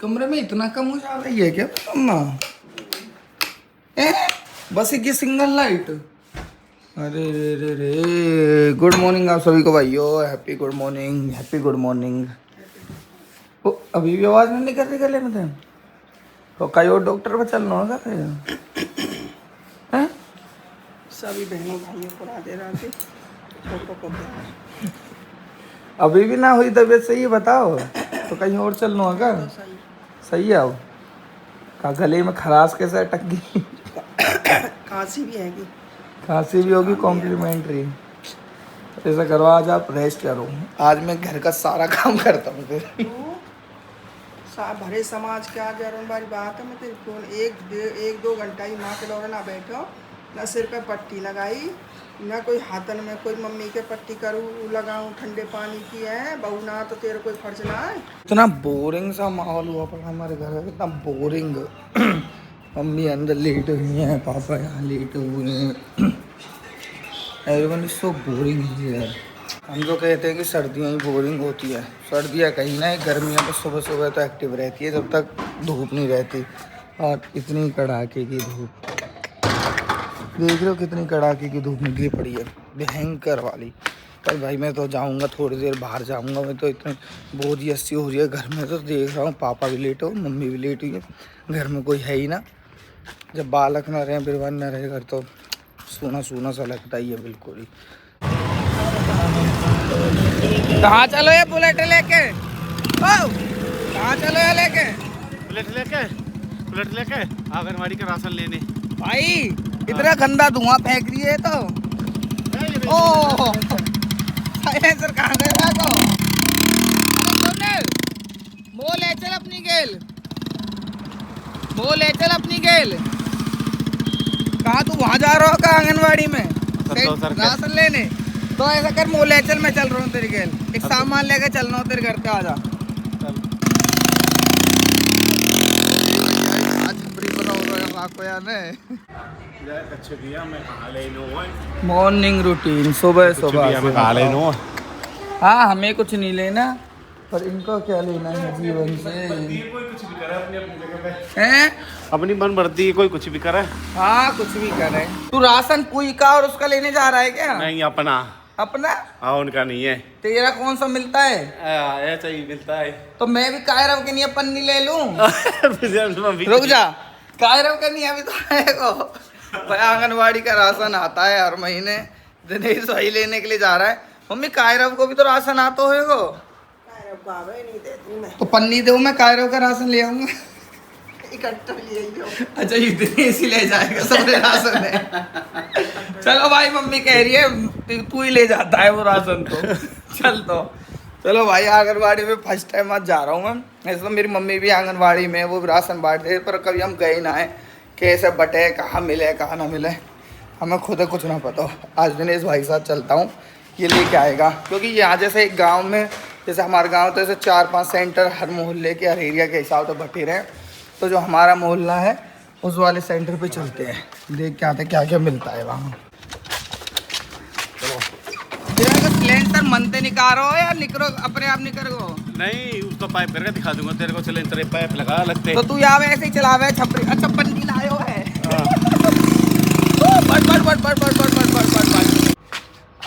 कमरे में इतना कम हो जा रही है क्या अम्मा? बस एक ये सिंगल लाइट। अरे रे रे रे, गुड मॉर्निंग आप सभी को भाइयों, happy good morning, happy good morning. ओ अभी भी आवाज़ नहीं निकल रही गले में थे तो कई और डॉक्टर पर चलना होगा फिर हैं? सभी बहनों भाइयों को राधे राधे, छोटों को प्यार। अभी भी ना हुई तबीयत सही है बताओ, तो कहीं और चलना होगा। तो सही सही है अब का गले में खराश कैसे अटक गई? खांसी भी हैगी। खांसी भी होगी कॉम्प्लीमेंट्री। ऐसा करो आज आप रेस्ट करो, आज मैं घर का सारा काम करता हूँ फिर। भरे समाज के आगे अरुण बारी बात है। मैं तेरे फोन एक दो घंटा ही माँ के दौरे ना बैठो, ना सिर पे पट्टी लगाई, ना कोई हाथन में कोई मम्मी के पट्टी करूँ लगाऊँ ठंडे पानी की है बहू ना, तो तेरे कोई फर्ज ना है। इतना बोरिंग सा माहौल हुआ पड़ा हमारे घर में, इतना बोरिंग। मम्मी अंदर लेट हुई हैं, पापा यहाँ लेट हुए हैं। Everyone is so boring here. हम तो कहते हैं कि सर्दियाँ ही बोरिंग होती है, सर्दियाँ कहीं ना, गर्मियाँ तो सुबह सुबह तो एक्टिव रहती है जब तक धूप नहीं रहती। और इतनी कड़ाके की धूप देख रहे हो, कितनी कड़ाके की धूप निकली पड़ी है, भयंकर वाली। पर भाई मैं तो जाऊंगा थोड़ी देर बाहर जाऊंगा, मैं तो इतनी बोरियत हो रही है घर में। तो देख रहा हूँ पापा भी लेट हो, मम्मी भी लेट हुई है, घर में कोई है ही ना। जब बालक ना रहे, बिरवान ना रहे घर, तो सूना सूना सा लगता ही है बिल्कुल ही। कहाँ चलो ये बुलेट लेके? कहाँ चलो ये लेके? बुलेट लेके आंगनवाड़ी का राशन लेने। भाई इतना गंदा धुआं फेंक रही है तो। ओह साइलेंसर कहाँ गया तो? वो ले चल अपनी गेल, वो ले चल अपनी गेल। कहाँ तू वहाँ जा रहा हो का आंगनवाड़ी में राशन लेने? तो ऐसा कर, मोह ले चल, मैं चल रहा हूँ तेरी गेल, एक सामान लेके चलना हो तेरे घर पे, आजा। मॉर्निंग रूटीन सुबह सुबह। हाँ हमें कुछ नहीं लेना, पर इनको क्या लेना है जीवन से? हैं? अपनी मन बढ़ती है, कोई कुछ भी करे। हाँ कुछ भी करे। तू राशन पुई का और उसका लेने जा रहा है क्या? नहीं अपना। अपना? हाँ उनका नहीं है। तेरा कौन सा मिलता है? ऐसा ही मिलता है। तो मैं भी कायरव के लिए पन्नी ले लूं? रुक जा, कायरव का नहीं अभी तो आएगा। भाई आंगनवाड़ी का राशन आता है हर महीने, दिनेश वही लेने के लिए जा रहा है। मम्मी कायरव को भी तो राशन आता होगा। नहीं देती मैं तो पन्नी दो, मैं कायरव का राशन ले आऊंगा। इकट्ठा ले आइयो। अच्छा ये दिनेश ही ले जाएगा सबने राशन है। चलो भाई मम्मी कह रही है तू ही ले जाता है वो राशन, तो चल। तो चलो भाई आंगनवाड़ी में फर्स्ट टाइम आज जा रहा हूँ मैं। ऐसे तो मेरी मम्मी भी आंगनवाड़ी में, वो भी राशन बांट रहे, पर कभी हम गए ना है, कैसे बटे, कहाँ मिले कहाँ ना मिले, हमें खुद कुछ ना पता। आज दिनेश भाई के साथ चलता हूँ, ये लेके आएगा। क्योंकि यहाँ जैसे एक गाँव में, जैसे हमारे गाँव तो ऐसे 4-5 सेंटर हर मोहल्ले के, हर एरिया के हिसाब से बटे रहे। तो जो हमारा मोहल्ला है उस वाले सेंटर पे चलते हैं, देख के आते क्या क्या मिलता है वहाँ। सिलेंडर मनते निकालो या निकलो अपने आप निकलो? नहीं उसको पाइप करके दिखा दूंगा तेरे को, सिलेंडर पाइप लगा लगते। तो तू यहाँ ऐसे ही चलावे छपरी। अच्छा पन्नी लायो है।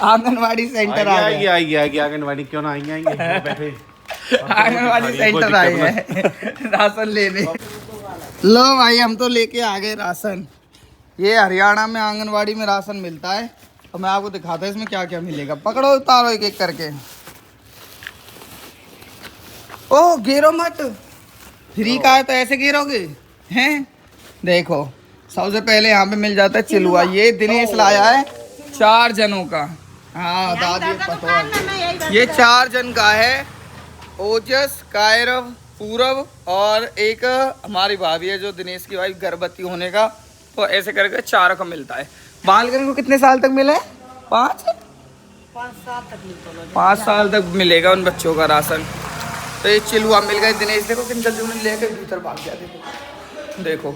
आंगनवाड़ी सेंटर आ गया। आंगनवाड़ी क्यों ना आएंगे बैठे। आंगनवाड़ी सेंटर आए हैं राशन लेने। लो भाई हम तो लेके आ गए राशन। ये हरियाणा में आंगनवाड़ी में राशन मिलता है, और मैं आपको दिखाता हूँ इसमें क्या क्या मिलेगा। पकड़ो उतारो एक एक करके। ओ गिरो मत, फ्री का है तो ऐसे गिरोगे हैं? देखो सबसे पहले यहाँ पे मिल जाता है चिलुआ। ये दिनेश लाया है 4 जनों का। हाँ दादी पता, ये 4 जन का है। ओजस, कायरव, पूरब और एक हमारी भाभी है जो दिनेश की वाइफ, गर्भवती होने का। तो ऐसे करके 4 का मिलता है। बालकन को कितने साल तक मिले? 5 साल तक मिलेगा उन बच्चों का राशन। तो ये चिलुआ मिल गए दिनेश, देखो किन जल्दी उन्हें लेकर भीतर भाग गया। देखो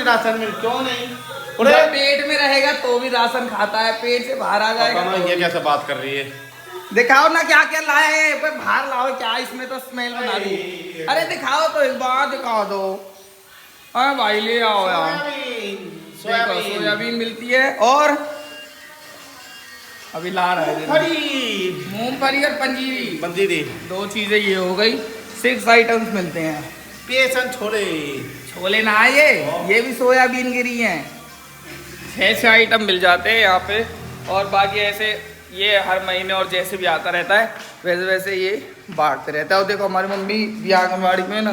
राशन में क्यों नहीं जब पेट में रहेगा तो भी राशन खाता है, पेट से बाहर आ जाएगा तो ये कैसे बात कर रही है? दिखाओ ना क्या क्या लाए हैं, बाहर लाओ क्या, इसमें तो स्मेल बना दी। अरे दिखाओ तो एक बार दिखा दो। अरे भाई ले आओ यार, सोयाबीन मिलती है और अभी ला रहा है मूंगफली और पंजीरी, 2 चीजें ये हो गई। 6 आइटम्स मिलते हैं। बेसन छोले ना ये भी सोयाबीन गिरी हैं। 6 आइटम मिल जाते हैं यहाँ पे, और बाकी ऐसे ये हर महीने और जैसे भी आता रहता है वैसे वैसे ये बांटते रहता है। और देखो हमारी मम्मी भी आंगनबाड़ी में ना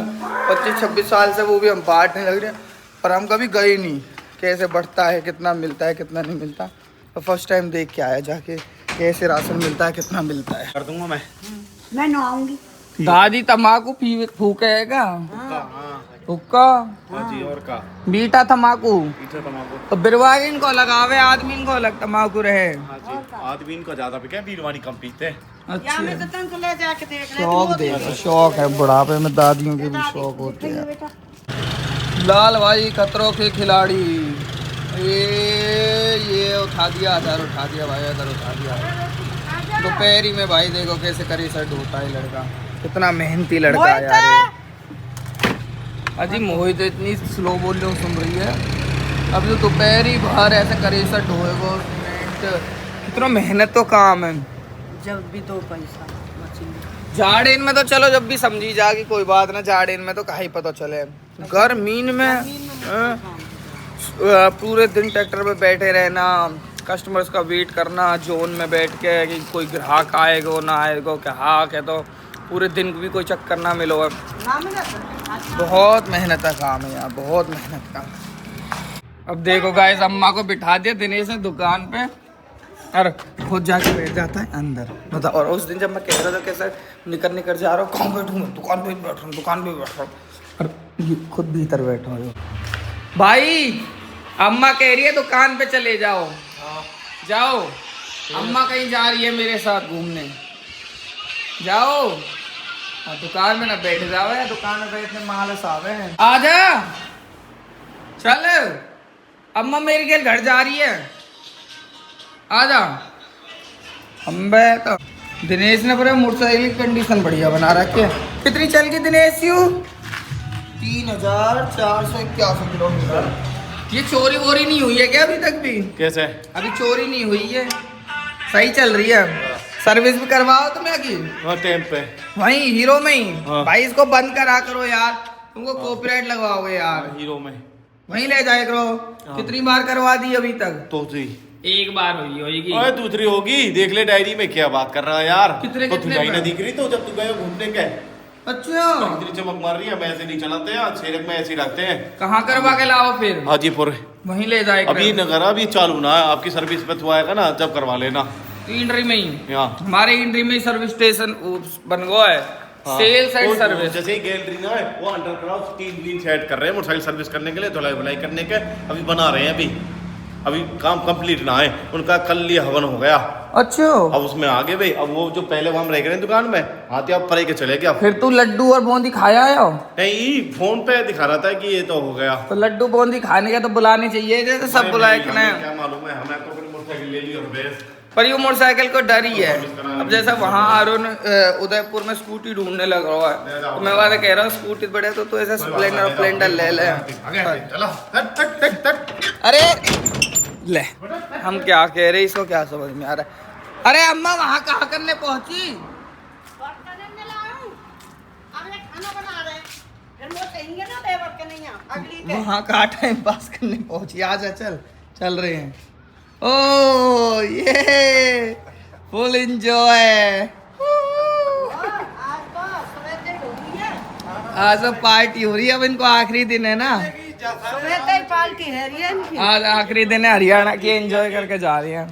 25-26 साल से वो भी हम बांटने लग रहे हैं, पर हम कभी गए नहीं कैसे बढ़ता है, कितना मिलता है कितना नहीं मिलता। तो फर्स्ट टाइम देख के आया जाके कैसे राशन मिलता है, कितना मिलता है। कर दूंगा मैं नहाऊंगी। दादी तम्बाकू फूकेगा हुक्का जी, और का बीटा तम्बाकू तम्बाकू। तो बिरवारी इनको लगावे, आदमी इनको अलग तम्बाकू रहे। हाँ जी, आदमी इनको ज्यादा पीते हैं, बीरवानी कम पीते हैं। या मैं तो तंग ले जाके देख ले। शौक देखो, शौक है बुढ़ापे में, दादियों के भी शौक होते हैं। लाल भाई खतरों के खिलाड़ी, ये उठा दिया, इधर उठा दिया भाई, इधर उठा दिया। दोपहरी में भाई देखो कैसे करी सर ढूंढता है लड़का, कितना मेहनती लड़का है यार। अजी मोहित इतनी स्लो बोल रहे हो, सुन रही है। अब जो दोपहरी बाहर ऐसे करी सर ढोएगो सीमेंट, कितना मेहनत तो काम है। जब भी 2 पैसा जाड़ेन में तो चलो जब भी समझी जाएगी कोई बात ना, जाड़ेन में तो कहीं पता चले। गर्मीन में पूरे दिन ट्रैक्टर पे बैठे रहना, कस्टमर्स का वेट करना, जोन में बैठ के कि कोई ग्राहक आएगा ना आएगा, क्या हाक है, तो पूरे दिन भी कोई चक्कर ना मिलो। बहुत मेहनत का काम है यार, बहुत मेहनत का। अब देखो गाइस, अम्मा को बिठा दिया दिनेश ने दुकान पे और खुद जाके बैठ जाता है अंदर। मतलब और उस दिन जब मैं कह रहा था कैसे निकल जा रहा हूँ, कहाँ बैठूँ मैं, दुकान पे बैठ रहा हूँ, दुकान पे बैठ रहा हूँ, और ये खुद भीतर बैठा हूँ। भाई अम्मा कह रही है दुकान पे चले जाओ, जाओ। अम्मा कहीं जा रही है मेरे साथ घूमने, जाओ। दुकान में ना बैठ जाओ, या दुकान में बैठने मालस आवे हैं। आजा चल, अम्मा मेरी के घर जा रही है, आजा। अम्बे तो दिनेश ने पूरे मोटरसाइकिल की कंडीशन बढ़िया बना रखी है। कितनी चल गई दिनेश यू? 3481 किलोमीटर। ये चोरी वोरी नहीं हुई है क्या अभी तक भी? कैसे? अभी चोरी नहीं हुई है, सही चल रही है। सर्विस भी करवाओ तुम्हें की टाइम पे वहीं हीरो में ही। हाँ। भाई इसको बंद करा करो यार, तुमको कॉपीराइट लगवाओगे यार। हीरो में वहीं ले जाए करो। कितनी बार करवा दी अभी तक? तो जी एक बार हुई होगी। ओए दूसरी होगी, देख ले डायरी में। क्या बात कर रहा है यार? कितने तो कितने धुलाई पे? ना दिख रही तो जब तू गए घूमने गए? अच्छा, इतनी चमक मार रही है। हम ऐसे नहीं चलाते हैं, छेरक में ऐसे ही रखते हैं। कहाँ करवा के लाओ फिर? हाजीपुर। वहीं ले जाए अभी नगर अभी चालू ना है, आपकी सर्विस पे तू आएगा ना जब करवा लेना। इंड्री में ही, यहाँ हमारे इंड्री में सर्विस स्टेशन बन गया है। हाँ। सेल्स एंड वो सर्विस। जैसे ही गैलरी ना है, वो अंडर ग्राउंड 3 व्हील सेट कर रहे हैं मोटरसाइकिल सर्विस करने के लिए, धुलाई भुलाई करने के। अभी बना रहे हैं, अभी काम कंप्लीट ना है उनका। कल लिए हवन हो गया। अच्छा, अब उसमें आगे भाई, अब वो जो पहले वहां रह गए दुकान में आते आप परे के चले गए। फिर तू लड्डू और बूंदी खाया है? नहीं, फोन पे दिखा रहा था कि ये तो हो गया। तो लड्डू बूंदी खाने का तो बुलाने चाहिए, जैसे सब बुलाए कि नहीं। क्या मालूम है, हमें तो अपनी मोटरसाइकिल ले ली और बेस। पर ये मोटरसाइकिल को डर ही है। अब जैसा वहाँ अरुण उदयपुर में स्कूटी ढूंढने लग रहा है, तो मैं वाले कह रहा हूँ स्कूटी बढ़िया तो ऐसा स्प्लेंडर ले ले। अरे ले, हम क्या कह रहे, इसको क्या समझ में आ रहा है? अरे अम्मा वहाँ कहाँ करने पहुँची? वहाँ कहाँ टाइम पास करने पहुँची? आजा चल, चल रहे हैं। ओ ये फुल एंजॉय। आज तो पार्टी हो रही है। अब इनको आखिरी दिन है ना, पार्टी है इनकी। आज आखिरी दिन है, हरियाणा की एंजॉय करके जा रही हैं।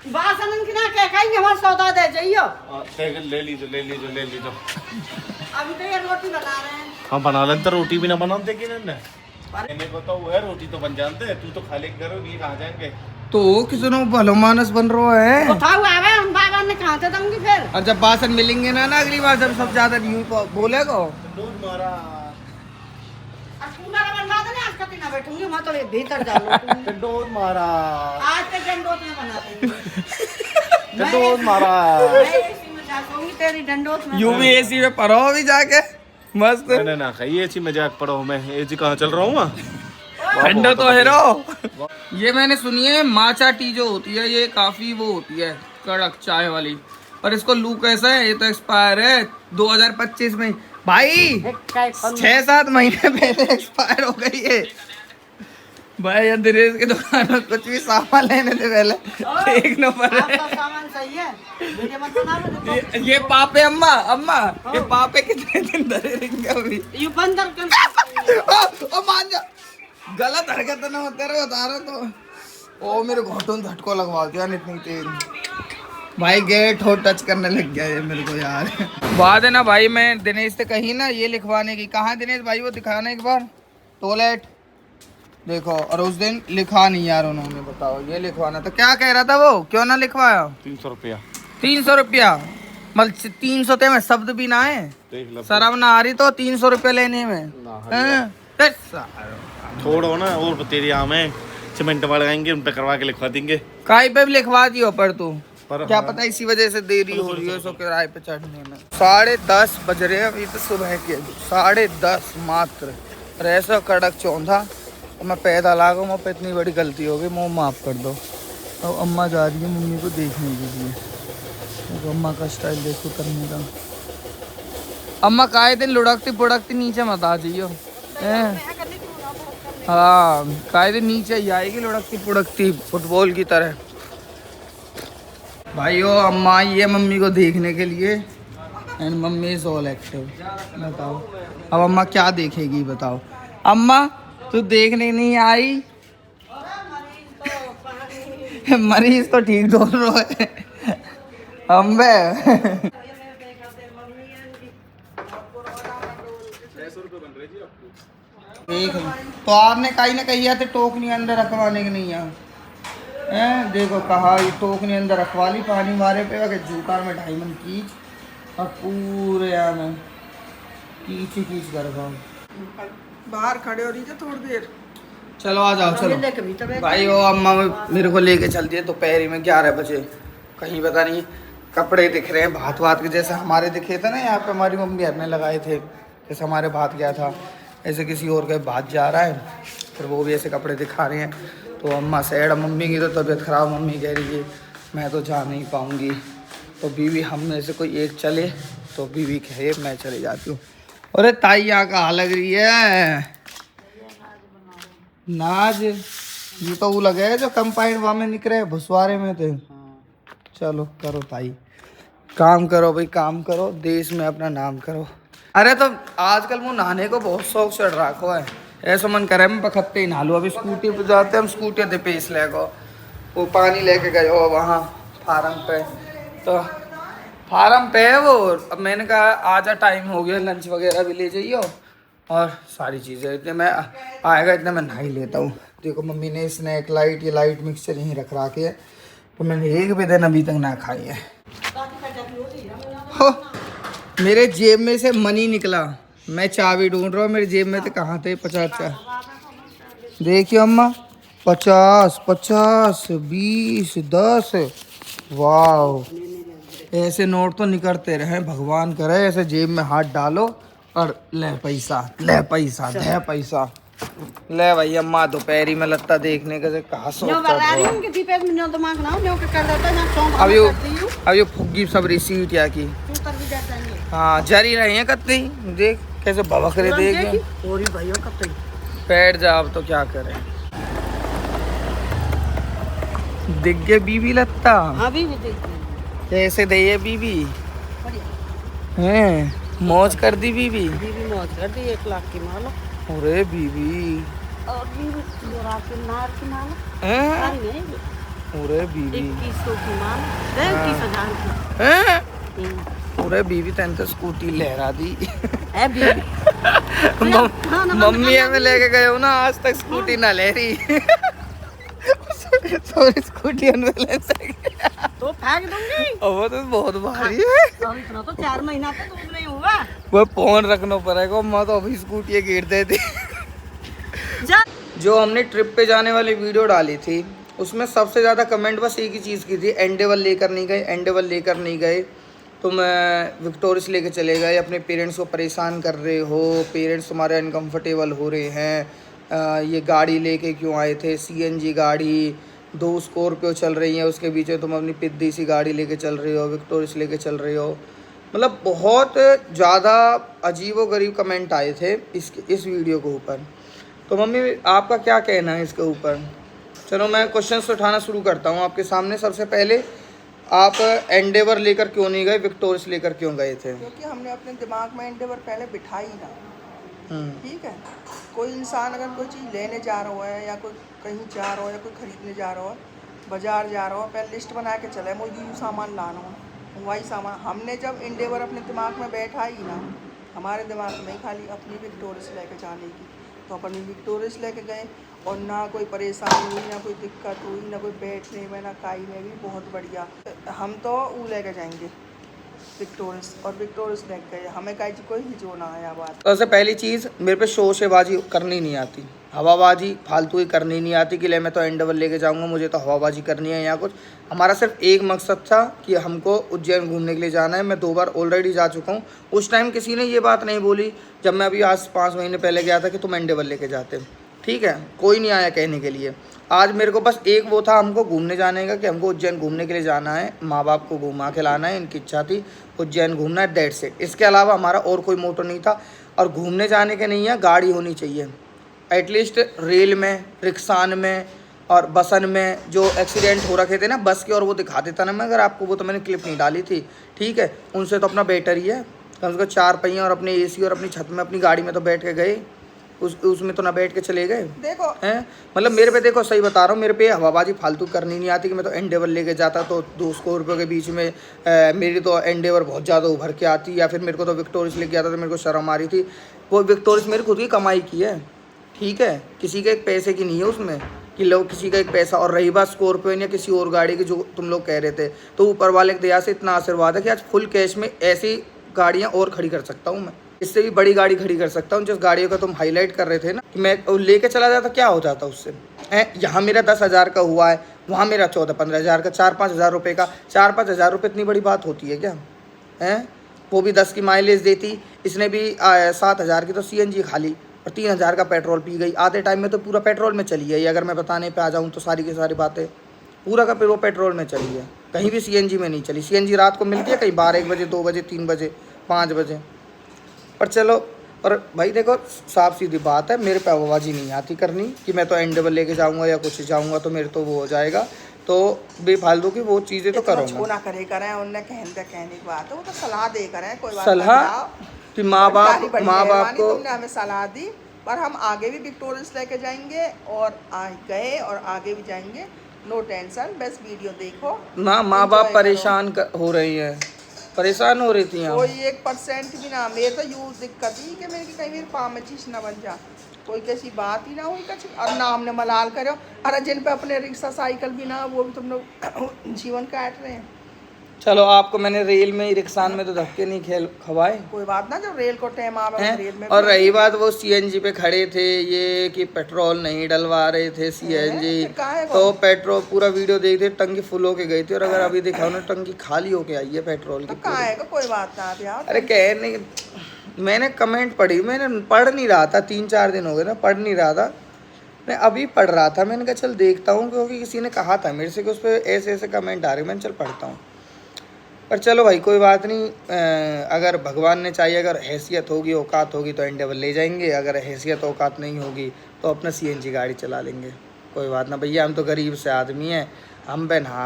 बासन की ना क्या कहेंगे, हमारा सौदा दे जाइयो। ले लीजिए ले लीजिए ले लीजिए। अभी तो ये रोटी बना रहे हैं। हम बना लेते, रोटी भी ना बनाते कि नहीं। मैंने को तो वो है, रोटी तो बन जानते हैं। तू तो खाली करो, ये कहाँ जाएंगे? तो किसी ने भलो मानस बन रहा है। उठाओ आवे, हम बाबा ने कहा दूंगी फिर। और जब बासन मिलेंगे ना अगली बार, जब सब ज्यादा न्यू बोलेगा दूध मारा बनवा देने आज रोटी ना बैठूंगी मैं तो भीतर जा लूंगी। डंडोत मारा, आज तक डंडोत में बनाते डंडोत मारा। मैं इसी में जाऊंगी तेरी डंडोत में। यूं भी एसी में पढ़ो अभी जाके मस्त। नहीं ना खाई ऐसी मजाक पढ़ो, मैं ऐसी कहाँ चल रहा हूँ। ठंडा तो है रो। ये मैंने सुनी है माचा टी जो होती है ये काफी वो होती है कड़क चाय वाली, पर इसको लू कैसा है, ये तो एक्सपायर है 2025 में भाई, 6-7 महीने पहले एक्सपायर हो गई है भाई। ये दिनेश की दुकान में कुछ भी सामान लेने से पहले देखना पड़े। आपका सामान सही है, मुझे मत बना। ये पापे अम्मा ये पापे कितने दिन धरे रहेंगे अभी। ये बंद कर ओ मान जा, गलत हरकत ना तेरे बता रहा तो। ओ मेरे घोटों में झटको लगवा दिया इतनी तेज भाई, गेट हो टच करने लग गया ये मेरे को यार। बात है ना भाई, मैं दिनेश से कहीं ना ये लिखवाने की, कहाँ दिनेश भाई वो दिखाना एक बार टॉयलेट देखो, और उस दिन लिखा नहीं यार उन्होंने, बताओ ये लिखवाना तो क्या कह रहा था वो, क्यों ना लिखवाया। 300 रुपया 300 रुपया मतलब 300 ते में शब्द भी ना है, शर्म ना आ रही तो 300 रुपया लेने में। थोड़ा ना और तेरी आम है सीमेंट लगाएंगे, उन पे करवा के लिखवा देंगे। काई पे भी लिखवा दियो पर तू क्या हाँ। पता इसी वजह से देरी हो रही है सो किराए पे चढ़ने में। 10:30 बज रहे हैं अभी तो सुबह के 10:30 मात्र, और ऐसा कड़क चौंधा तो मैं पैदल आ गया, मुझ पे इतनी बड़ी गलती हो गई, मुँह माफ़ कर दो। अब अम्मा जा रही है मम्मी को देखने के लिए, तो अम्मा का स्टाइल देखो करने का। अम्मा काहे दिन लुढ़कती पुढ़कती नीचे मत आ जाइयो, हाँ काहे दिन नीचे ही आएगी लुढ़कती पुढ़कती फुटबॉल की तरह। भाइयों अम्मा आई है मम्मी को देखने के लिए, and mummy is all active. बताओ अब अम्मा क्या देखेगी, बताओ अम्मा तू देखने नहीं आई। मरीज तो ठीक बोल रहा है अम्बे। देख तो आपने कहीं ना कही थे टोकनी अंदर रखवाने की नहीं है, देखो कहा ये टोकनी अंदर रखवा ली, पानी मारे पे जूकार में डायमंड कीच और पूरे यहाँ में कीच ही कीच कर बाहर खड़े हो रही थे थोड़ी देर। चलो आ जाओ चलो भाई। वो अम्मा मेरे को लेके चलती है दोपहरी में 11 बजे, कहीं पता नहीं कपड़े दिख रहे हैं भात वात के जैसे हमारे दिखे थे ना यहाँ पे, हमारी मम्मी ने लगाए थे जैसे हमारे भात गया था, ऐसे किसी और का भात जा रहा है, फिर वो भी ऐसे कपड़े दिखा रहे हैं। तो अम्मा सैड, मम्मी की तो तबीयत ख़राब, मम्मी कह रही है मैं तो जा नहीं पाऊँगी, तो बीवी हम में से कोई एक चले, तो बीवी कहे मैं चले जाती हूँ। अरे ताई यहाँ कहाँ लग रही है नाज, ये तो वो लगे है जो कंपाउंड वहाँ में निकले भुसवारे में थे। चलो करो ताई, काम करो भाई, काम करो, देश में अपना नाम करो। अरे तो आजकल वो नहाने को बहुत शौक चढ़ रखा है, ऐसा मन करे मैं बखत्ते ही नहा लूँ। अभी स्कूटी पे जाते हम, स्कूटी पे पेस ले गो, वो पानी लेके गए हो वहाँ फार्म पे, तो फार्म पे है वो। अब मैंने कहा आजा टाइम हो गया, लंच वगैरह भी ले जाइए और सारी चीज़ें, इतने मैं आएगा इतने मैं नहा ही लेता हूँ। देखो मम्मी ने स्नैक लाइट, ये लाइट मिक्सचर यहीं रख रखे है, तो मैंने एक भी दिन अभी तक ना खाई है। हो मेरे जेब में से मनी निकला, मैं चाबी ढूंढ रहा हूँ, मेरी जेब में तो कहाँ थे 50। देखिए अम्मा 50, 50, 20, 10, वाह ऐसे नोट तो निकलते रहे, भगवान करे ऐसे जेब में हाथ डालो और ले पैसा, ले पैसा, दे पैसा, ले भाई। अम्मा दोपहरी में लगता देखने का कहा अब ये फुग्गी सब रिसीट या की, हाँ जरी रही है कत्ती, देख कैसे भवक रहे, देख बैठ जा, अब तो क्या करें। दिख गए बीबी लगता, कैसे दे ये बीबी हैं, मौज कर दी बीबी, मौज कर दी, 1 लाख की माल। अरे बीबी और बीबी की माल हैं, अरे बीबी 2100 की माल, 21,000 की हैं, अरे बीबी तेन तो स्कूटी लहरा दी है बीबी। मम्मी में लेके गए हो ना, आज तक स्कूटी ना ले रही सॉरी स्कूटी अनबैलेंस है तो फेंक दूंगी, और वो तो बहुत भारी है, इतना तो 4 महीना तक दूध नहीं हुआ। वो फोन रखना पड़ेगा, मैं तो अभी स्कूटी गिर दे दी। जा जो हमने ट्रिप पे जाने वाली वीडियो डाली थी उसमें सबसे ज़्यादा कमेंट बस एक ही चीज़ की थी, एंडेवर लेकर नहीं गए, एंडेवर लेकर नहीं गए, तुम विक्टोरियस लेके चले गए, अपने पेरेंट्स को परेशान कर रहे हो, पेरेंट्स तुम्हारे अनकंफर्टेबल हो रहे हैं, ये गाड़ी लेके क्यों आए थे, CNG गाड़ी, 2 स्कॉर्पियो चल रही हैं, उसके बीच में तुम अपनी पिद्दी सी गाड़ी लेके चल रहे हो, विक्टोरियस लेके चल रहे हो। मतलब बहुत ज़्यादा अजीबोगरीब कमेंट आए थे इस वीडियो के ऊपर। तो मम्मी आपका क्या कहना है इसके ऊपर? चलो मैं क्वेश्चंस उठाना शुरू करता हूँ आपके सामने। सबसे पहले आप एंडेवर लेकर क्यों नहीं गए, विक्टोरियस लेकर क्यों गए थे? क्योंकि हमने अपने दिमाग में एंडेवर पहले बिठाई ना। ठीक है, कोई इंसान अगर कोई चीज़ लेने जा रहा है या कोई कहीं जा रहा हो या कोई खरीदने जा रहा हो, बाजार जा रहा हो, पहले लिस्ट बना के चले मुझे यूँ सामान लाना हो, वही सामान। हमने जब एंडेवर अपने दिमाग में बैठा ही ना, हमारे दिमाग में खाली अपनी विक्टोरियस लेके जाने की, तो अपनी विक्टोरियस लेके गए और ना कोई परेशानी हुई, ना कोई दिक्कत हुई, ना कोई बैठने में, ना काई में भी बहुत बढ़िया। हम तो वो लेके जाएंगे विक्टोरियस, और विक्टोरियस लेके गए, हमें कोई हिचो ना आया बात। सबसे पहली चीज़, मेरे पे शोशेबाजी करनी नहीं आती, हवाबाजी फालतू ही करनी नहीं आती कि ले मैं तो एंडेवर लेके जाऊंगा, मुझे तो हवाबाजी करनी है या कुछ। हमारा सिर्फ एक मकसद था कि हमको उज्जैन घूमने के लिए जाना है। मैं 2 बार ऑलरेडी जा चुका हूँ। उस टाइम किसी ने ये बात नहीं बोली जब मैं अभी आज 5 महीने पहले गया था कि तुम एंडेवर लेके जाते। ठीक है, कोई नहीं आया कहने के लिए। आज मेरे को बस एक वो था हमको घूमने जाने का कि हमको उज्जैन घूमने के लिए जाना है, माँ बाप को घुमा के लाना है, इनकी इच्छा थी उज्जैन घूमना है, दैट्स इट। इसके अलावा हमारा और कोई मोटो नहीं था। और घूमने जाने के नहीं है, गाड़ी होनी चाहिए एटलीस्ट। रेल में, रिक्सान में और बसन में जो एक्सीडेंट हो रखे थे ना बस के, और वो दिखा देता ना मैं अगर आपको, वो तो मैंने क्लिप नहीं डाली थी। ठीक है, उनसे तो अपना बेटर ही है, कम से कम 4 पहिया और अपने AC और अपनी छत में अपनी गाड़ी में तो बैठ के गए, उसमें तो ना बैठ के चले गए देखो हैं। मतलब मेरे पे देखो, सही बता रहा हूँ, मेरे पे हवाबाजी फालतू करनी नहीं आती कि मैं तो एंडेवर लेके जाता तो 2 स्कॉर्पियो के बीच में मेरी तो एंडेवर बहुत ज़्यादा उभर के आती, या फिर मेरे को तो विक्टोरियस लेके आता तो मेरे को शर्म आ रही थी। वो विक्टोरियस मेरी खुद की कमाई की है, ठीक है, किसी के एक पैसे की नहीं है उसमें कि लोग किसी का एक पैसा। और रही बात स्कॉर्पियो या किसी और गाड़ी की जो तुम लोग कह रहे थे, तो ऊपर वाले की दया से इतना आशीर्वाद है कि आज फुल कैश में ऐसी गाड़ियाँ और खड़ी कर सकता हूँ मैं, इससे भी बड़ी गाड़ी खड़ी कर सकता हूँ। जिस गाड़ियों का तुम हाईलाइट कर रहे थे ना कि मैं लेके चला जाता, क्या हो जाता उससे? यहाँ मेरा 10,000 का हुआ है, वहाँ मेरा 14-15 हज़ार का, 4-5 हज़ार रुपये का। 4-5 हज़ार रुपये इतनी बड़ी बात होती है क्या? हैं, वो भी 10 की माइलेज देती, इसने भी 7,000 की तो CNG खाली और 3,000 का पेट्रोल पी गई। आधे टाइम में तो पूरा पेट्रोल में चली गई। अगर मैं बताने पे आ जाऊँ तो सारी की सारी बातें पूरा का वो पेट्रोल में चली है, कहीं भी CNG में नहीं चली। CNG रात को मिलती है कहीं 12-1 बजे, 2 बजे, 3 बजे, 5 बजे। पर चलो, और भाई देखो साफ सीधी बात है, मेरे पे हवाबाजी नहीं आती करनी कि मैं तो एंडेवर लेके जाऊंगा या कुछ जाऊंगा तो मेरे तो वो हो जाएगा। तो बेफालतू की वो चीज़ें तो करो ना करे करें, उनने कहने की बात है, वो तो सलाह दे करें, कोई बात सलाह कि माँ बाप को तुमने हमें सलाह दी। पर हम आगे भी विक्टोरियस लेके जाएंगे और गए और आगे भी जाएंगे, नो टेंशन। बस वीडियो देखो ना, माँ बाप परेशान हो रही है, परेशान हो रही थी। कोई 1% भी ना, मेरे तो यूँ दिक्कत ही कि मेरी कहीं मेरे पाँव में चीज ना बन जा, कोई कैसी बात ही ना हुई कछ। और ना हमने मलाल करो, अरे जिन पे अपने रिक्शा साइकिल भी ना, वो भी तुम लोग जीवन काट रहे हैं। चलो आपको मैंने रेल में ही, रिक्सान में तो धक्के नहीं खवाए, कोई बात ना, जब रेल को टाइम आवे रेल में। और रही बात वो CNG पे खड़े थे ये कि पेट्रोल नहीं डलवा रहे थे CNG, तो पेट्रोल पूरा वीडियो देखते टंकी फुल होके गई थी, और अगर अभी देखा उन्होंने टंकी खाली होके आई है पेट्रोल की। कहाँ है, कोई बात ना यार। अरे कहने, मैंने कमेंट पढ़ी, मैंने पढ़ नहीं रहा था, 3-4 दिन हो गए ना पढ़ नहीं रहा था, मैं अभी पढ़ रहा था। मैंने कहा चल देखता हूँ, क्योंकि किसी ने कहा था मेरे से कि उस पर ऐसे ऐसे कमेंट आ रहे, मैंने चल पढ़ता हूँ। पर चलो भाई कोई बात नहीं, अगर भगवान ने चाहिए, अगर हैसियत होगी, औकात होगी तो एंडेवर ले जाएंगे, अगर हैसियत औकात नहीं होगी तो अपना CNG गाड़ी चला लेंगे। कोई बात ना भैया, हम तो गरीब से आदमी हैं, हम पे ना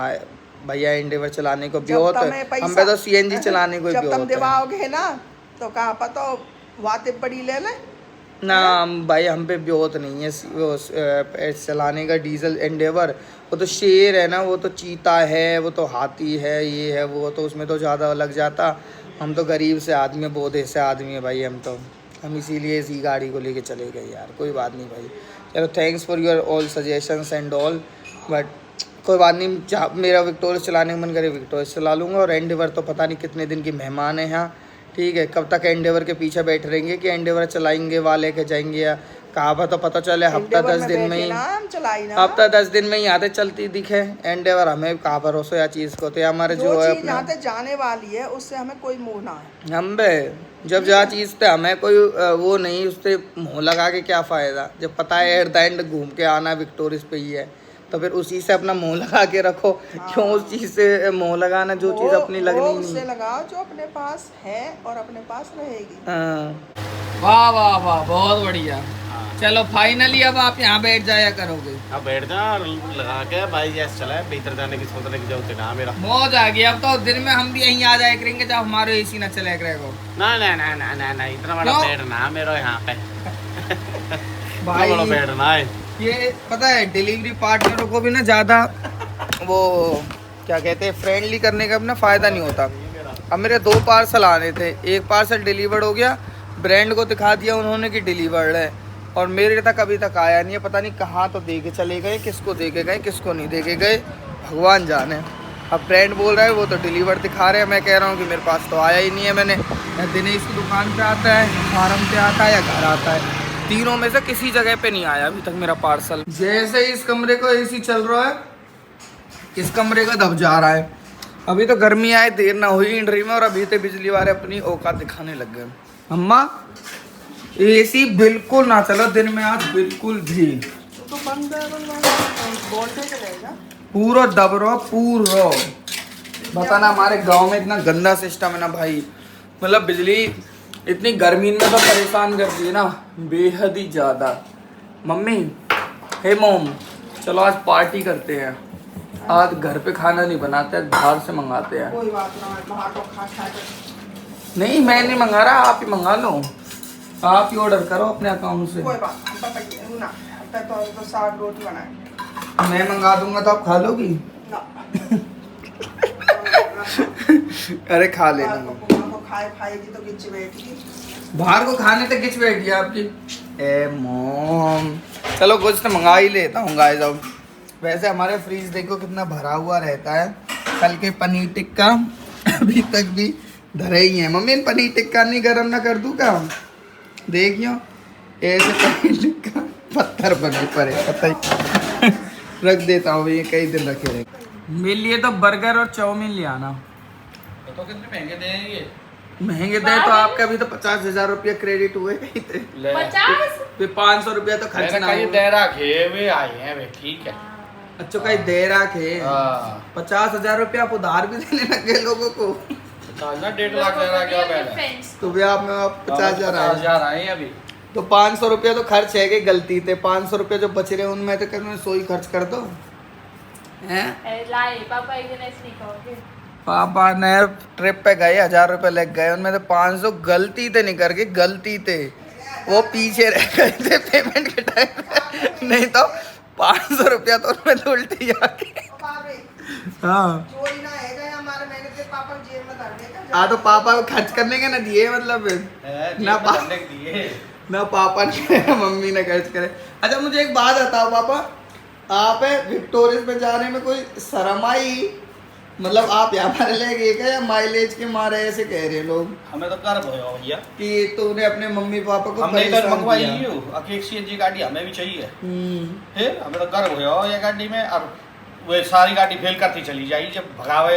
भैया एंडेवर चलाने को ब्योत, हम पे तो CNG चलाने को जब तुम दिवाओगे ना तो कहाँ पता वाते बड़ी ले लें ना भाई, हम पे ब्योत नहीं है वो चलाने का डीजल एंडेवर। वो तो शेर है ना, वो तो चीता है, वो तो हाथी है, ये है वो, तो उसमें तो ज़्यादा लग जाता। हम तो गरीब से आदमी, बोधे से आदमी है भाई, हम इसीलिए इसी गाड़ी को लेके चले गए यार। कोई बात नहीं भाई, चलो thanks for your all suggestions and all, but कोई बात नहीं, जहाँ मेरा विक्टोरियस चलाने का मन करे विक्टोरियस चला लूँगा। और एंडेवर तो पता नहीं कितने दिन की मेहमान है यहाँ, ठीक है, कब तक एंडेवर के पीछे बैठे रहेंगे कि एंडेवर चलाएंगे वाले के जाएंगे, या कहावत तो पता चले हफ्ता 10 दिन में ही, नाम चलाई ना हफ्ता 10 दिन में ही आते चलती दिखे एंडेवर, हमें कहा भरोसा या चीज को, तो हमारे जो है चीज यहाँ पे जाने वाली है उससे हमें कोई मोह ना है। हम बे जब जहाँ चीज पे हमें कोई वो नहीं, उससे मुँह लगा के क्या फायदा, जब पता है एट द एंड घूम के आना विक्टोरिया पे ही है, तो फिर उसी से अपना मुंह लगा के रखो। क्यों उस चीज से मुंह लगाना जो चीज अपनी लगनी नहीं। उससे लगाओ जो अपने पास है और अपने पास रहेगी। वाह वाह वाह, बहुत बढ़िया। चलो फाइनली अब आप यहाँ बैठ जाया करोगे। अब बैठ जा और लगा के भाई जैसे चला है, भीतर जाने की सोचने की जरूरत ना मेरा। मौज आ गई, अब तो दिन में हम भी यहीं आ जाया करेंगे जब हमारे एसी ना चले करेगा। ना ना ना ना ना ना इतना बड़ा बेड ना मेरा यहाँ पे भाई बड़ा बेड ना है। ये पता है डिलीवरी पार्टनरों को भी ना ज़्यादा वो क्या कहते हैं फ्रेंडली करने का अपना फ़ायदा नहीं होता। अब मेरे 2 पार्सल आने थे, एक पार्सल डिलीवर्ड हो गया, ब्रांड को दिखा दिया उन्होंने कि डिलीवर्ड है, और मेरे तक अभी तक आया नहीं है। पता नहीं कहाँ तो दे के चले गए, किसको दे के गए किसको नहीं दे के गए, भगवान जाने। अब ब्रांड बोल रहा है वो तो डिलीवर्ड दिखा रहे हैं, मैं कह रहा हूँ कि मेरे पास तो आया ही नहीं है। मैंने या दिनेश की दुकान पे आता है, फार्म पे आता है या घर आता है, तीनों में से किसी जगह पे नहीं आया अभी तक मेरा पार्सल। जैसे इस कमरे को एसी चल रहा है, इस कमरे का दब जा रहा है। अभी तो गर्मी आए देर ना हुई इंड्री में, और अभी तो बिजली वाले अपनी औकात दिखाने लग गए। अम्मा एसी बिल्कुल ना चलो दिन में आज, बिल्कुल भी तो बंद वोल्टेज रहेगा पूरा दब रहा पूरा। बताना हमारे गांव में इतना गंदा सिस्टम है ना भाई, मतलब बिजली इतनी गर्मी में तो परेशान करती है ना बेहद ही ज़्यादा। मम्मी हे मोम चलो आज पार्टी करते हैं, आज घर पे खाना नहीं बनाते, बाहर से मंगाते हैं। कोई बात ना, बाहर को खा नहीं मैं नहीं मंगा रहा, आप ही मंगा लो, आप ही ऑर्डर करो अपने अकाउंट से। कोई बात ना, तो साग रोटी बनाए मैं मंगा दूंगा तो आप खा लोगी ना। अरे खा लेना। को खाएगी तो गिच बैठेगी, बाहर को खाने तक गिच बैठी है आपकी। ए मोम चलो कुछ तो मंगा ही लेता हूँ गाइस। अब वैसे हमारे फ्रीज देखो कितना भरा हुआ रहता है, कल के पनीर टिक्का अभी तक भी धरे ही है। मम्मी पनीर टिक्का नहीं गरम ना कर दूँ क्या? देखियो ऐसे पनीर टिक्का पत्थर बने पड़े, पता ही रख देता हूँ, ये कई दिन रखे रहे। मेरे लिए तो बर्गर और चाउमीन ले आना। तो कितने महंगे देंगे? महंगे दे तो आपका अभी तो 50,000 रुपया क्रेडिट हुए ही थे। 50 फिर 500 रुपया तो खर्च ना हो। दे रखे वे आए हैं वे, ठीक है। अच्छा कहीं दे रखे 50,000 रुपया आप उधार भी देने लगे लोगों को। 1.5 लाख दे रहा क्या पहले? तो भी आप में 50,000 आए हैं अभी। तो 500 रुपया तो खर्च है कि गलती थे, 500 रुपया जो बच रहे उनमें तो करना 100 ही खर्च कर दो हैं। लाई पापा एक दिन ऐसे नहीं कहोगे। पापा ने ट्रिप पे गए 1,000 रुपये लग गए, उनमें तो 500 गलती थे नहीं करके, गलती थे वो पीछे रह गए थे पेमेंट के टाइम, नहीं तो 500 रुपया तो उनमें तो उल्टी आके। हाँ चोरी ना है गए हमारे, मैंने तो पापा को जेल में डालने का। हाँ तो पापा को खर्च करने के ना दिए, मतलब ना ना पापा ने मम्मी ने खर्च करे। अच्छा मुझे एक बात बताओ पापा, आप विक्टोरिया में जाने में कोई शर्म आई? मतलब आप यहाँ पर ले गए क्या या माइलेज के मारे ऐसे कह रहे लोग? हमें तो गर्व हो भैया कि तूने अपने मम्मी पापा को हमने तो परेशान मंगवाई किया। ही हो, अकेले सीएनजी गाड़ी हमें भी चाहिए। फिर हमें तो गर्व हो ये गाड़ी में, और वो सारी गाड़ी फेल करती चली जाएगी जब भगावे।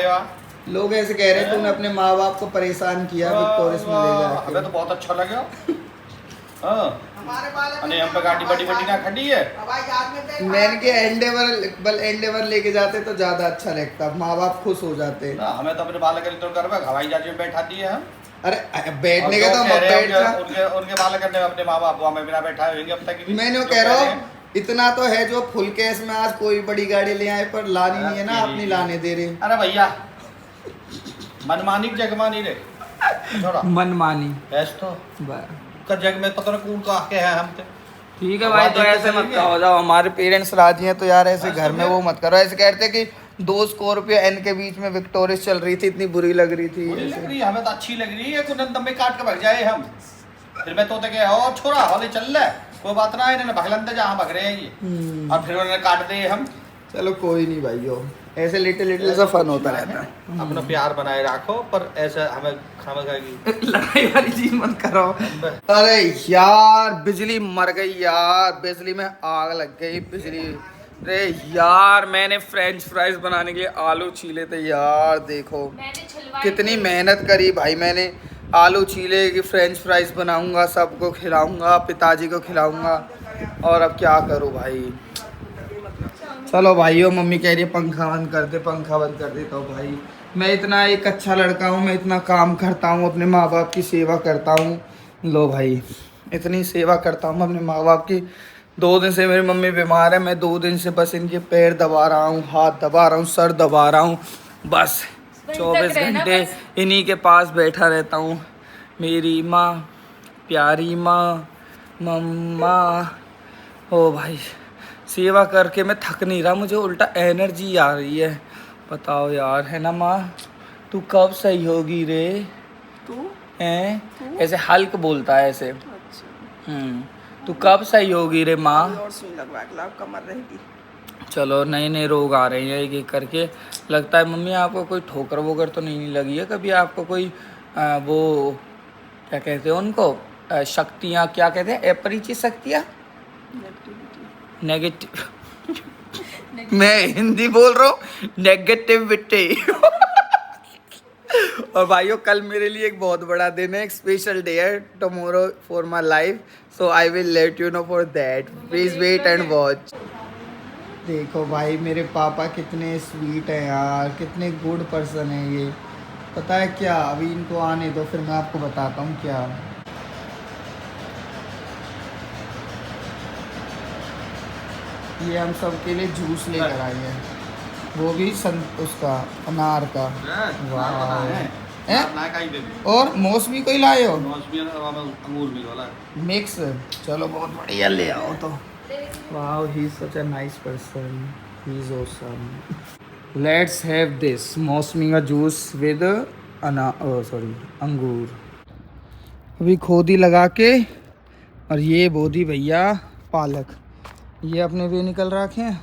लोग ऐसे कह रहे तूने अपने माँ बाप को परेशान किया विक्टोरिया में ले हमें जाके। तो बहुत अच्छा लगा। हाँ हमारे बालक अने हम पे गाड़ी बड़ी बड़ी ना खड़ी है। हवाई जहाज में बैठ मैंने के एंडेवर लेके जाते तो ज्यादा अच्छा लगता, माँ बाप खुश हो जाते। ना हमें तो अपने बालक तो कर हवाई जहाज में बैठा दिए हम। अरे बैठने का तो और जो कह रहे हैं बैठ उनके उनके बालक ने अपने माँ बाप को हमें बिना बैठा होंगे अब तक। मैंने वो कह रहा हूँ इतना तो है जो फुल कैश में आज कोई बड़ी गाड़ी ले आए पर लानी नहीं है ना, आप नहीं लाने दे रहे। अरे भैया मनमानी जगमानी रे थोड़ा मनमानी ऐस तो का जग में तो कूड़ का के है हम तो। ठीक है भाई, तो ऐसे मत कहो, जाओ हमारे पेरेंट्स राजी हैं तो यार ऐसे घर में वो मत करो। ऐसे कहते कि 2 स्कॉर्पियो एन के बीच में विक्टोरिया चल रही थी, इतनी बुरी लग रही थी। बुरी लग रही है हमें तो अच्छी लग रही है, कुछ दम में काट के भाग जाए हम। फिर मैं तो के और छोड़ा हौले चल रहा कोई बात ना है, इन्होंने भगलंदे जहाँ भग रहे हैं ये और फिर उन्होंने काट दिए हम। चलो कोई नहीं भाइयों, ऐसे लिटिल लिटिल सा फन होता रहता है। अपना प्यार बनाए रखो, पर ऐसा हमें खामखा की लड़ाई वाली चीज मत करो। अरे यार बिजली मर गई यार, बिजली में आग लग गई बिजली। अरे यार मैंने फ्रेंच फ्राइज बनाने के लिए आलू छीले थे यार, देखो मैंने छिलवाए कितनी थे। मेहनत करी भाई मैंने। आलू छीले की फ्रेंच फ्राइज बनाऊंगा, सबको खिलाऊंगा, पिताजी को खिलाऊंगा, और अब क्या करूं भाई। चलो भाइयों, मम्मी कह रही है पंखा बंद कर दे, पंखा बंद कर देता हूँ भाई। मैं इतना एक अच्छा लड़का हूँ, मैं इतना काम करता हूँ, अपने माँ बाप की सेवा करता हूँ। लो भाई, इतनी सेवा करता हूँ अपने माँ बाप की। 2 दिन से मेरी मम्मी बीमार है, मैं 2 दिन से बस इनके पैर दबा रहा हूँ, हाथ दबा रहा हूँ, सर दबा रहा हूँ, बस 24 घंटे इन्हीं के पास बैठा रहता हूँ। मेरी माँ, प्यारी माँ, मम्मा। ओ भाई, सेवा करके मैं थक नहीं रहा, मुझे उल्टा एनर्जी आ रही है। बताओ यार, है ना माँ, तू कब सही होगी रे? तू हैं ऐसे हल्क बोलता है ऐसे। अच्छा तू कब सही होगी रे माँ? और सुई लगवा के लाओ, कमर रहेगी। चलो, नए नए रोग आ रहे हैं एक एक करके। लगता है मम्मी आपको कोई ठोकर वोकर तो नहीं लगी है कभी? आपको कोई वो क्या कहते हैं उनको, शक्तियाँ क्या कहते हैं, अपरिचित शक्तियाँ, नेगेटिव मैं हिंदी बोल रहा हूँ, नेगेटिविटी। और भाइयों, कल मेरे लिए एक बहुत बड़ा दिन है, एक स्पेशल डे है tomorrow for my life, so I will let you know for that. Please wait and watch. देखो भाई, मेरे पापा कितने स्वीट हैं यार, कितने गुड पर्सन है ये। पता है क्या, अभी इनको आने दो, फिर मैं आपको बताता हूँ क्या। ये हम सबके लिए जूस लेकर आए हैं, वो भी उसका अनार का। वाह हैं? और मौसमी कोई लाए हो? अंगूर मिल वाला मिक्स, चलो बहुत बढ़िया, ले आओ तो। Wow, he is such a nice person, he is awesome. Let's have this मौसमी का जूस विद अंगूर। अभी खोदी लगा के, और ये बोधी भैया पालक, ये अपने भी निकल रखे हैं।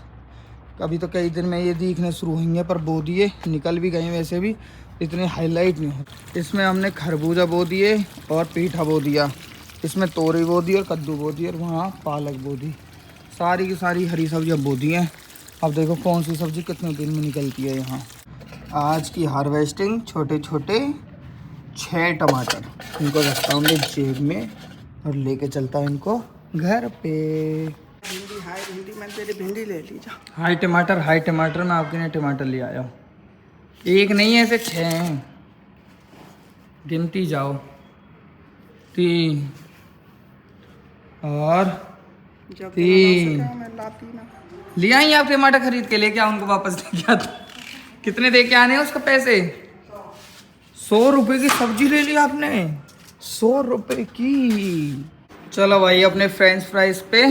अभी तो कई दिन में ये दिखने शुरू होंगे, पर बो दिए, निकल भी गए, वैसे भी इतने हाईलाइट नहीं होते। इसमें हमने खरबूजा बो दिए और पीठा बो दिया, इसमें तोरी बो दी और कद्दू बो दी, और वहाँ पालक बो दी। सारी की सारी हरी सब्जियाँ बो दी हैं। अब देखो कौन सी सब्ज़ी कितने दिन में निकलती है यहाँ। आज की हार्वेस्टिंग, छोटे छोटे 6 टमाटर, इनको रखता हूँ जेब में और लेके चलता हूँ इनको घर पे। भिंडी, हाय भिंडी, मैंने तेरी भिंडी ले ली जा। हाई टमाटर, हाई टमाटर, मैं आपके लिए टमाटर ले आया हूँ। एक नहीं, ऐसे 6 हैं, गिनती जाओ। 3 और जब 3 मैं लाती ना। ले आई आप टमाटर खरीद के, लेके आओ उनको वापस लेके आता। कितने दे के आने हैं उसका पैसे? 100 रुपए की सब्जी ले ली आपने, 100 रुपए की। चलो भाई, अपने फ्रेंच फ्राइज पे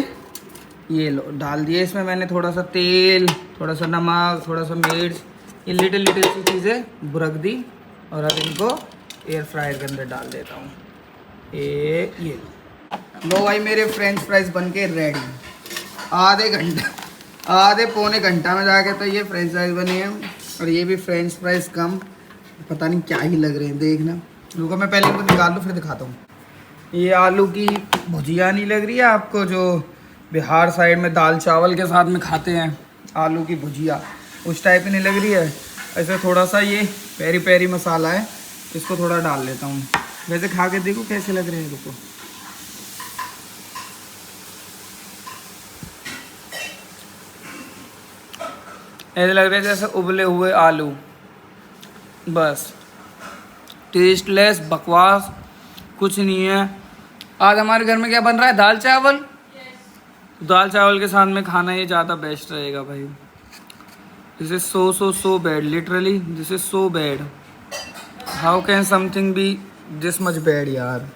ये लो डाल दिए। इसमें मैंने थोड़ा सा तेल, थोड़ा सा नमक, थोड़ा सा मिर्च, ये लिटिल लिटिल सी चीज़ें बुरक दी, और अब इनको एयर फ्रायर के अंदर डाल देता हूँ। ये लो भाई, मेरे फ्रेंच फ्राइज बन के रेडी। आधे पौने घंटा में जाके तो ये फ्रेंच फ्राइज बने हैं, और ये भी फ्रेंच फ्राइज कम, पता नहीं क्या ही लग रहे हैं, देखना। रुको मैं पहले इनको निकाल लूँ, फिर दिखाता हूँ। ये आलू की भुजिया नहीं लग रही है आपको, जो बिहार साइड में दाल चावल के साथ में खाते हैं, आलू की भुजिया, उस टाइप की नहीं लग रही है। ऐसे थोड़ा सा ये पेरी पेरी मसाला है, इसको थोड़ा डाल लेता हूँ। वैसे खा के देखो कैसे लग रहे हैं। रुको, ऐसे लग रहे हैं जैसे उबले हुए आलू, बस टेस्टलेस, बकवास, कुछ नहीं है। आज हमारे घर में क्या बन रहा है? दाल चावल। दाल चावल के साथ में खाना ये ज़्यादा बेस्ट रहेगा भाई। This is so bad, literally this is so bad. How can something be this much bad यार।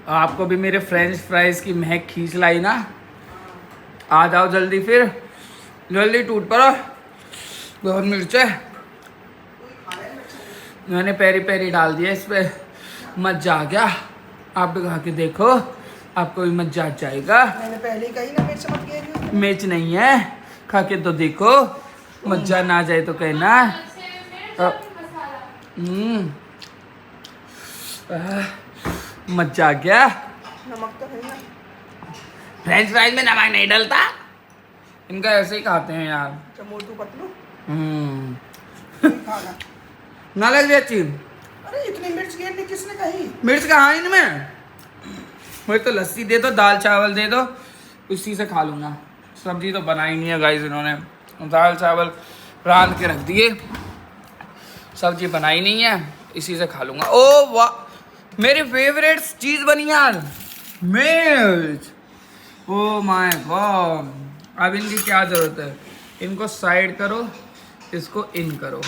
आपको भी मेरे फ्रेंच फ्राइज की महक खींच लाई ना? आ जाओ जल्दी, फिर जल्दी टूट पड़ो। बहुत मिर्च है, मैंने पेरी पेरी डाल दिया इस पर, मजा आ गया। आप भी खा के देखो, आपको भी मजा आ जाएगा। मैंने पहले ही कही ना मिर्च मत गिरी। मिर्च नहीं है, खा के तो देखो, मजा ना आ जाए तो कहना। मजा आ गया। नमक तो है ना। फ्रेंच फ्राइज में नमक नहीं डलता, इनका ऐसे ही खाते हैं यार। अच्छा मोटू पतलू खाना। ना लग रही अच्छी। अरे इतनी मिर्च गिरनी किसने कही? मिर्च कहाँ है इनमें? मुझे तो लस्सी दे दो, दाल चावल दे दो, उसी से खा लूँगा। सब्जी तो बनाई नहीं है गाइस इन्होंने, दाल चावल रांध के रख दिए, सब्जी बनाई नहीं है, इसी से खा लूँगा। ओ वाह, मेरी फेवरेट चीज़ बनी यार, मिर्च। ओ माय गॉड, अब इनकी क्या ज़रूरत है? इनको साइड करो, इसको इन करो।